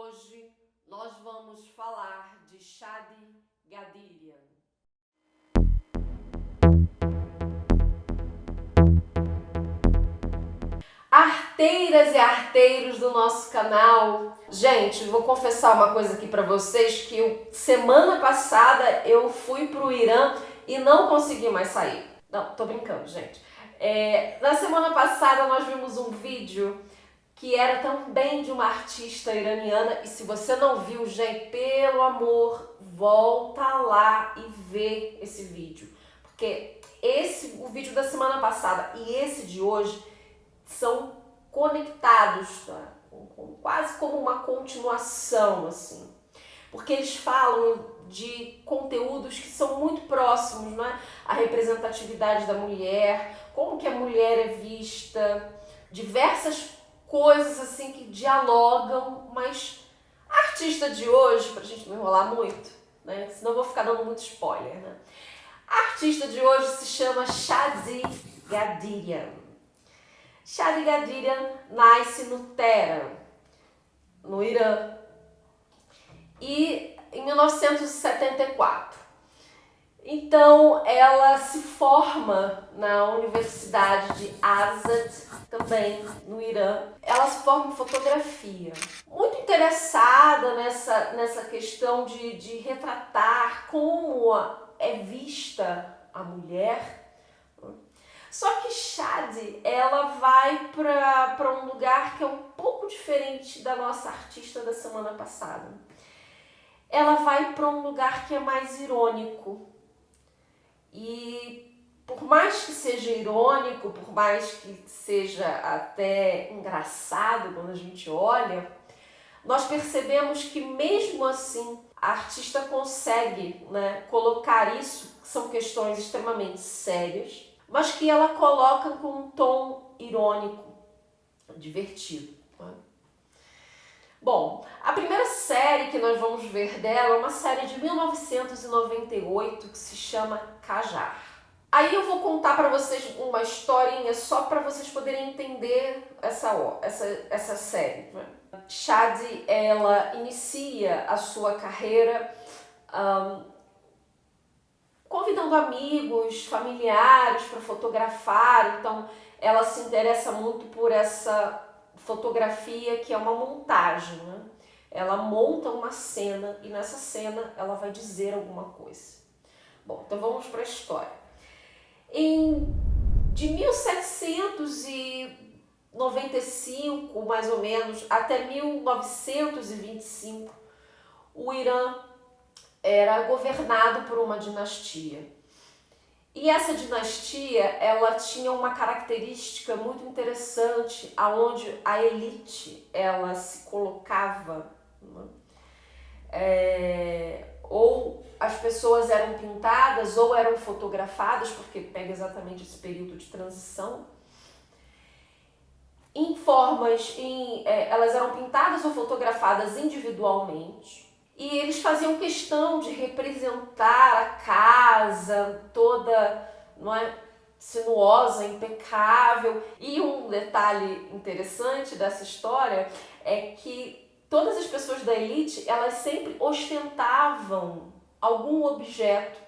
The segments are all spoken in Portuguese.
Hoje nós vamos falar de Shadi Gadirian. Arteiras e arteiros do nosso canal, gente, vou confessar uma coisa aqui pra vocês, que semana passada eu fui pro Irã e não consegui mais sair. Não, tô brincando, gente. Na semana passada nós vimos um vídeo que era também de uma artista iraniana, e se você não viu, gente, pelo amor, volta lá e vê esse vídeo, porque o vídeo da semana passada e esse de hoje são conectados, tá? Quase como uma continuação, assim, porque eles falam de conteúdos que são muito próximos, né? A representatividade da mulher, como que a mulher é vista, diversas coisas assim que dialogam, mas a artista de hoje, pra gente não enrolar muito, né? Senão eu vou ficar dando muito spoiler, né? A artista de hoje se chama Shadi Gadirian. Shadi Gadirian nasce no Teherã, no Irã, e em 1974. Então ela se forma na Universidade de Azad, também no Irã. Ela se forma em fotografia. Muito interessada nessa questão de retratar como é vista a mulher. Só que Shadi, ela vai para um lugar que é um pouco diferente da nossa artista da semana passada. Ela vai para um lugar que é mais irônico. E por mais que seja irônico, por mais que seja até engraçado quando a gente olha, nós percebemos que mesmo assim a artista consegue, né, colocar isso, que são questões extremamente sérias, mas que ela coloca com um tom irônico, divertido. Né? Bom, a primeira série que nós vamos ver dela é uma série de 1998 que se chama Qajar. Aí eu vou contar para vocês uma historinha só para vocês poderem entender essa série. Né? Shadi, ela inicia a sua carreira convidando amigos, familiares para fotografar, então ela se interessa muito por essa fotografia que é uma montagem, né? Ela monta uma cena e nessa cena ela vai dizer alguma coisa. Bom, então vamos para a história. De 1795, mais ou menos, até 1925, o Irã era governado por uma dinastia. E essa dinastia, ela tinha uma característica muito interessante, aonde a elite, ela se colocava, né? Ou as pessoas eram pintadas ou eram fotografadas, porque pega exatamente esse período de transição, elas eram pintadas ou fotografadas individualmente. E eles faziam questão de representar a casa toda, não é, sinuosa, impecável. E um detalhe interessante dessa história é que todas as pessoas da elite, elas sempre ostentavam algum objeto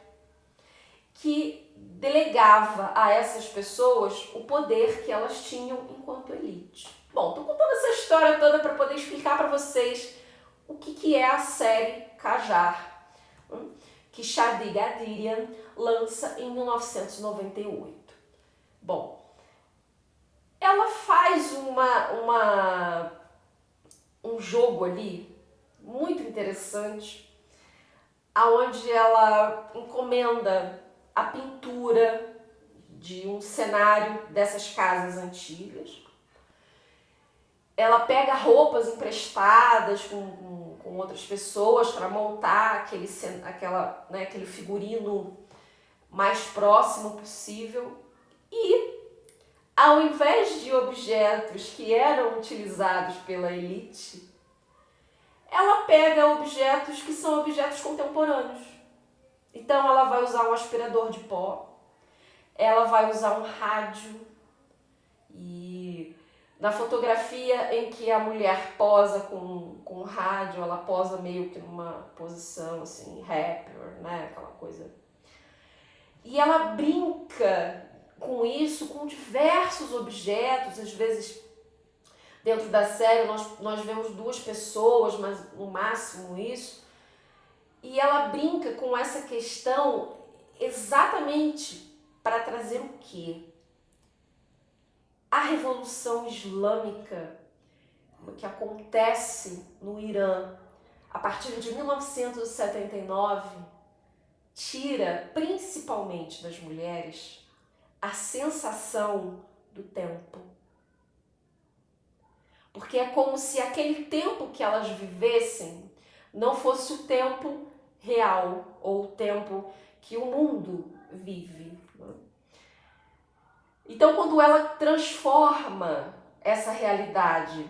que delegava a essas pessoas o poder que elas tinham enquanto elite. Bom, tô contando essa história toda para poder explicar para vocês o que é a série Qajar, que Shadi Gadirian lança em 1998. Bom, ela faz um jogo ali muito interessante, aonde ela encomenda a pintura de um cenário dessas casas antigas. Ela pega roupas emprestadas com outras pessoas para montar aquele figurino mais próximo possível. E, ao invés de objetos que eram utilizados pela elite, ela pega objetos que são objetos contemporâneos. Então ela vai usar um aspirador de pó, ela vai usar um rádio e Na fotografia em que a mulher posa com o rádio, ela posa meio que numa posição assim, rapper, né? Aquela coisa. E ela brinca com isso, com diversos objetos. Às vezes, dentro da série, nós vemos 2 pessoas, mas no máximo isso. E ela brinca com essa questão exatamente para trazer o quê? A Revolução Islâmica que acontece no Irã a partir de 1979 tira principalmente das mulheres a sensação do tempo. Porque é como se aquele tempo que elas vivessem não fosse o tempo real ou o tempo que o mundo vive. Então, quando ela transforma essa realidade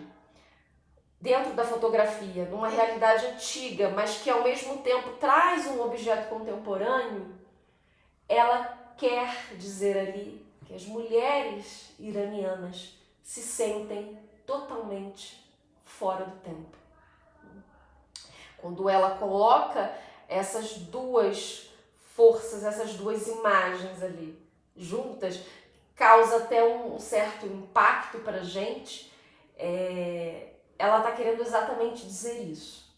dentro da fotografia numa realidade antiga, mas que ao mesmo tempo traz um objeto contemporâneo, ela quer dizer ali que as mulheres iranianas se sentem totalmente fora do tempo. Quando ela coloca essas 2 forças, essas 2 imagens ali juntas, causa até um certo impacto para a gente. Ela está querendo exatamente dizer isso.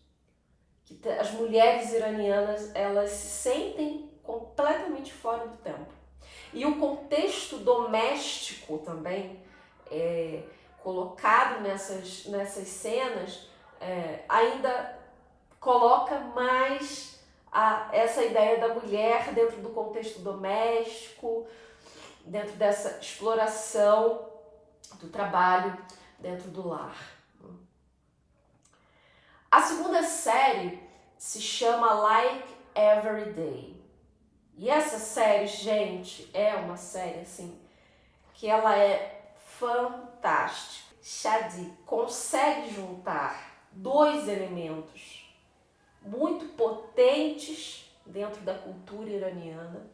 Que as mulheres iranianas, elas se sentem completamente fora do tempo. E o contexto doméstico também, colocado nessas cenas, ainda coloca mais essa ideia da mulher dentro do contexto doméstico, dentro dessa exploração do trabalho dentro do lar. A segunda série se chama Like Every Day. E essa série, gente, é uma série assim que ela é fantástica. Shadi consegue juntar 2 elementos muito potentes dentro da cultura iraniana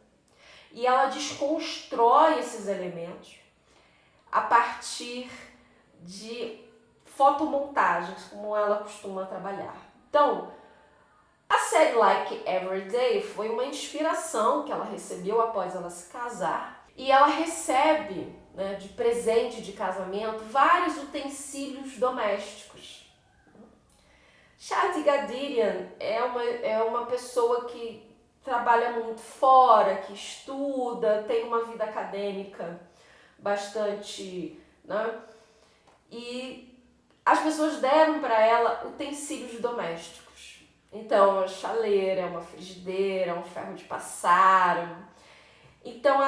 e ela desconstrói esses elementos a partir de fotomontagens, como ela costuma trabalhar. Então, a série Like Every Day foi uma inspiração que ela recebeu após ela se casar. E ela recebe, né, de presente de casamento vários utensílios domésticos. Shadi Gadirian é uma pessoa que trabalha muito fora, que estuda, tem uma vida acadêmica bastante, né? E as pessoas deram para ela utensílios domésticos. Então, uma chaleira, uma frigideira, um ferro de passar. Então,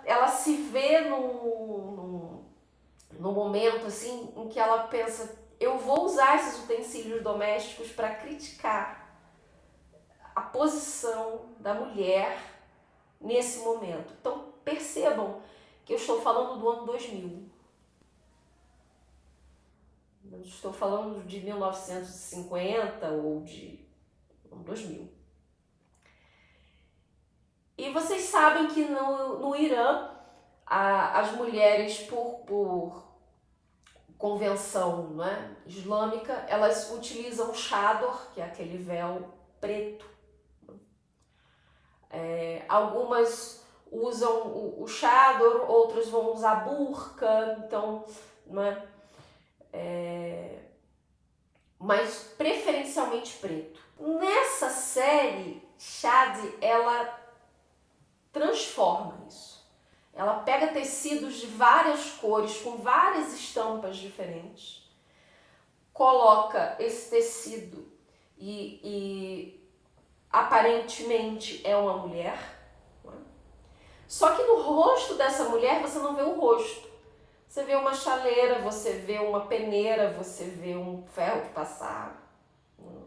ela se vê num momento assim, em que ela pensa, eu vou usar esses utensílios domésticos para criticar a posição da mulher nesse momento. Então, percebam que eu estou falando do ano 2000. Não estou falando de 1950 ou de 2000. E vocês sabem que no Irã, as mulheres, por convenção, né, islâmica, elas utilizam o chador, que é aquele véu preto. Algumas usam o chador, outras vão usar burca, então, né, mas preferencialmente preto. Nessa série, Shadi, ela transforma isso. Ela pega tecidos de várias cores, com várias estampas diferentes, coloca esse tecido e aparentemente é uma mulher, né? Só que no rosto dessa mulher você não vê o rosto. Você vê uma chaleira, você vê uma peneira, você vê um ferro de passar, né?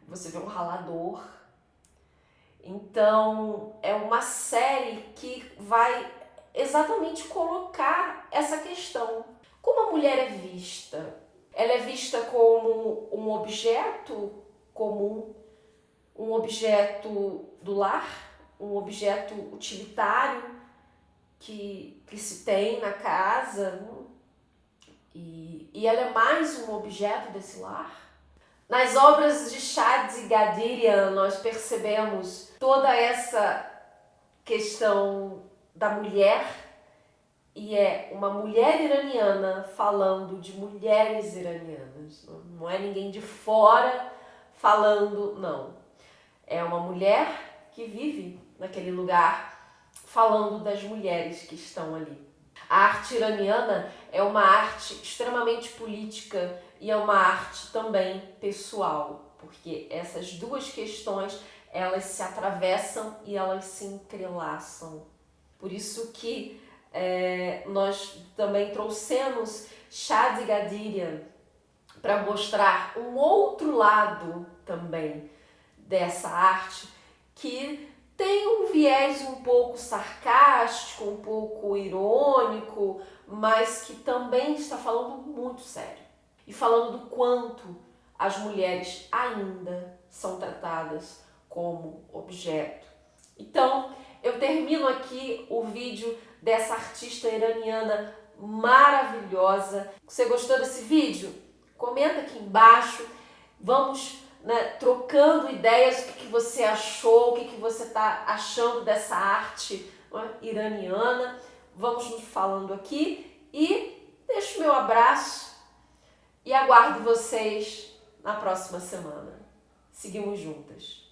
Você vê um ralador. Então, é uma série que vai exatamente colocar essa questão. Como a mulher é vista? Ela é vista como um objeto comum, um objeto do lar, um objeto utilitário que se tem na casa, E ela é mais um objeto desse lar. Nas obras de Shadi Gadirian, nós percebemos toda essa questão da mulher, e é uma mulher iraniana falando de mulheres iranianas. Não é ninguém de fora falando, não. É uma mulher que vive naquele lugar falando das mulheres que estão ali. A arte iraniana é uma arte extremamente política e é uma arte também pessoal, porque essas duas questões, elas se atravessam e elas se entrelaçam. Por isso que nós também trouxemos Shadi Gadirian para mostrar um outro lado também dessa arte, que tem um viés um pouco sarcástico, um pouco irônico, mas que também está falando muito sério. E falando do quanto as mulheres ainda são tratadas como objeto. Então, eu termino aqui o vídeo dessa artista iraniana maravilhosa. Você gostou desse vídeo? Comenta aqui embaixo. Vamos trocando ideias, o que você achou, o que você está achando dessa arte iraniana. Vamos nos falando aqui e deixo meu abraço e aguardo vocês na próxima semana. Seguimos juntas.